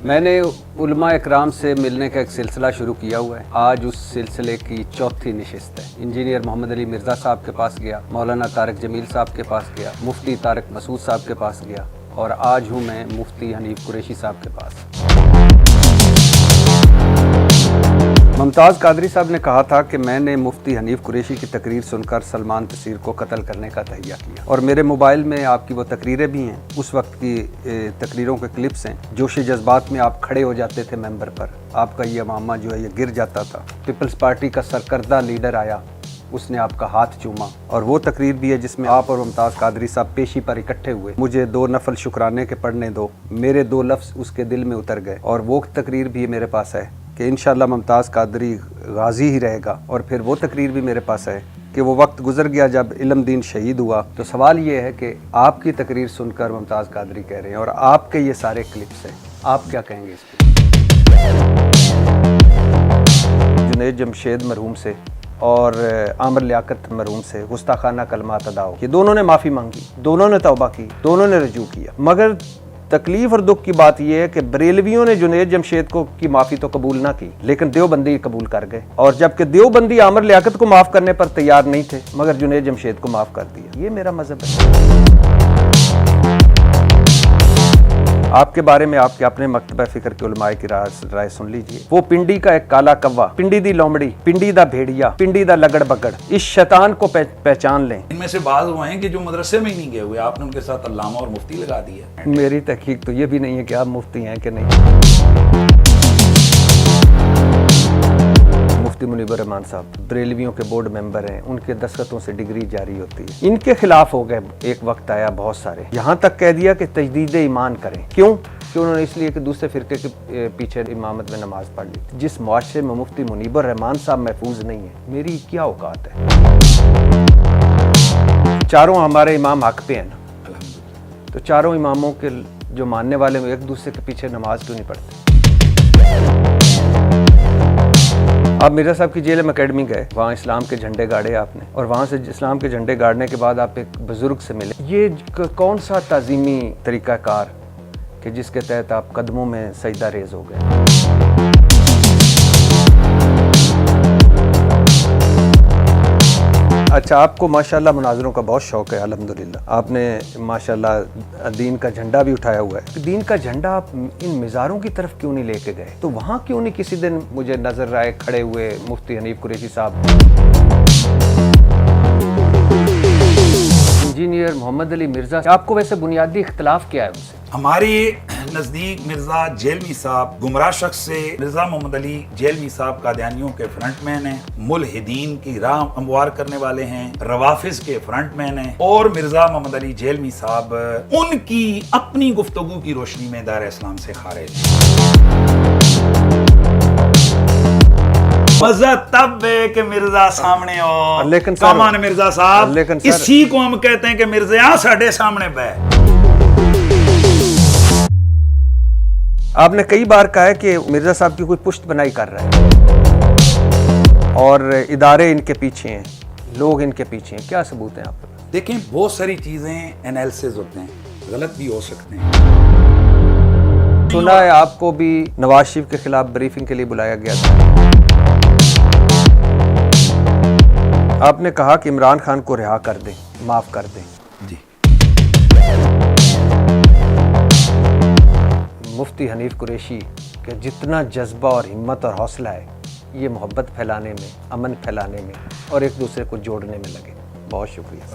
मैंने उलमा इकराम से मिलने का एक सिलसिला शुरू किया हुआ है। आज उस सिलसिले की चौथी नशिस्त है। इंजीनियर मोहम्मद अली मिर्ज़ा साहब के पास गया, मौलाना तारिक जमील साहब के पास गया, मुफ्ती तारिक मसूद साहब के पास गया और आज हूँ मैं मुफ्ती हनीफ कुरैशी साहब के पास। मुमताज़ कादरी साहब ने कहा था कि मैंने मुफ्ती हनीफ कुरैशी की तकरीर सुनकर सलमान तसीर को कत्ल करने का तहिया किया और मेरे मोबाइल में आपकी वो तकरीरें भी हैं, उस वक्त की तकरीरों के क्लिप्स हैं। जोश जज्बात में आप खड़े हो जाते थे मेंबर पर, आपका ये मामा जो है ये गिर जाता था। पीपल्स पार्टी का सरकर्दा लीडर आया, उसने आपका हाथ चूमा और वो तकरीर भी है जिसमें आप और मुमताज़ कादरी साहब पेशी पर इकट्ठे हुए। मुझे 2 नफल शुक्राने के पढ़ने दो, मेरे 2 लफ्ज़ उसके दिल में उतर गए और वो तकरीर भी मेरे पास है कि इंशाअल्लाह मुमताज़ कादरी गाजी ही रहेगा। और फिर वो तकरीर भी मेरे पास है कि वो वक्त गुजर गया जब इल्म दीन शहीद हुआ। तो सवाल ये है कि आपकी तकरीर सुनकर मुमताज़ कादरी कह रहे हैं और आपके ये सारे क्लिप्स हैं, आप क्या कहेंगे इस पर? जुनैद जमशेद मरहूम से और आमिर लियाकत मरहूम से गुस्ताखाना कलमात अदा हो, ये दोनों ने माफ़ी मांगी, दोनों ने तौबा की, दोनों ने रजू किया। मगर तकलीफ और दुख की बात यह है कि बरेलवियों ने जुनैद जमशेद को की माफ़ी तो कबूल ना की, लेकिन देवबंदी कबूल कर गए। और जबकि देवबंदी आमिर लियाकत को माफ़ करने पर तैयार नहीं थे, मगर जुनैद जमशेद को माफ़ कर दिया। ये मेरा मज़हब है। आपके बारे में आपके अपने मकतबा फ़िक्र के उलमाए की राय सुन लीजिए। वो पिंडी का एक काला कव्वा, पिंडी दी लोमड़ी, पिंडी दा भेड़िया, पिंडी दा लगड़ बगड़, इस शैतान को पहचान लें। इनमें से बाज़ हुए हैं कि जो मदरसे में ही नहीं गए हुए, आपने उनके साथ अल्लामा और मुफ्ती लगा दिया। मेरी तहकीक तो ये भी नहीं है कि आप मुफ्ती हैं कि नहीं। मुफ्ती मुनीबर रहमान साहब बरेलवियों के बोर्ड मेंबर हैं, उनके दस्तखतों से डिग्री जारी होती है। इनके खिलाफ हो गए, एक वक्त आया बहुत सारे, यहाँ तक कह दिया कि तजदीद ईमान करें। क्यों? कि उन्होंने इसलिए कि दूसरे फिरके के पीछे इमामत में नमाज पढ़ ली। जिस मुआशरे में मुफ्ती मुनीबर रहमान साहब महफूज नहीं है, मेरी क्या औकात है? चारों हमारे इमाम हक पे हैं ना, तो चारों इमामों के जो मानने वाले एक दूसरे के पीछे नमाज क्यों नहीं पढ़ते? आप मिर्ज़ा साहब की जेल में अकेडमी गए, वहाँ इस्लाम के झंडे गाड़े आपने और वहाँ से इस्लाम के झंडे गाड़ने के बाद आप एक बुजुर्ग से मिले। ये कौन सा ताज़ीमी तरीक़ाकार कि जिसके तहत आप कदमों में सजदा रेज़ हो गए? अच्छा, आपको माशाल्लाह मुनाज़रों का बहुत शौक़ है, अल्हम्दुलिल्लाह। आपने माशाल्लाह दीन का झंडा भी उठाया हुआ है। दीन का झंडा आप इन मिज़ारों की तरफ क्यों नहीं लेके गए? तो वहाँ क्यों नहीं किसी दिन मुझे नज़र आए खड़े हुए मुफ्ती हनीफ कुरैशी साहब? इंजीनियर मोहम्मद अली मिर्ज़ा, आपको वैसे बुनियादी इख्तलाफ क्या है उनसे? हमारे नजदीक मिर्जा जेलमी साहब गुमराह शख्स से, मिर्जा मोहम्मद अली जेलमी साहब कादियानियों के फ्रंटमैन हैं, मुल्हिदीन की राह हमवार करने वाले हैं, रवाफिज के फ्रंटमैन हैं और मिर्जा मोहम्मद अली जेलमी साहब उनकी अपनी गुफ्तगू की रोशनी में दायरा इस्लाम से खारिज। मजा तब है कि मिर्जा सामने हो, लेकिन सामान मिर्जा साहब, इसी को हम कहते हैं कि मिर्जा साढ़े सामने बैठ। आपने कई बार कहा है कि मिर्ज़ा साहब की कोई पुश्त बनाई कर रहा है और इदारे इनके पीछे हैं, लोग इनके पीछे हैं। क्या सबूत हैं आप पे? देखें, बहुत सारी चीजें एनालिसिस होते हैं, गलत भी हो सकते हैं। सुना है आपको भी नवाज शरीफ के खिलाफ ब्रीफिंग के लिए बुलाया गया था। आपने कहा कि इमरान खान को रिहा कर दें, माफ कर दें। जी। मुफ्ती हनीफ कुरैशी के जितना जज्बा और हिम्मत और हौसला है, ये मोहब्बत फैलाने में, अमन फैलाने में और एक दूसरे को जोड़ने में लगे। बहुत शुक्रिया।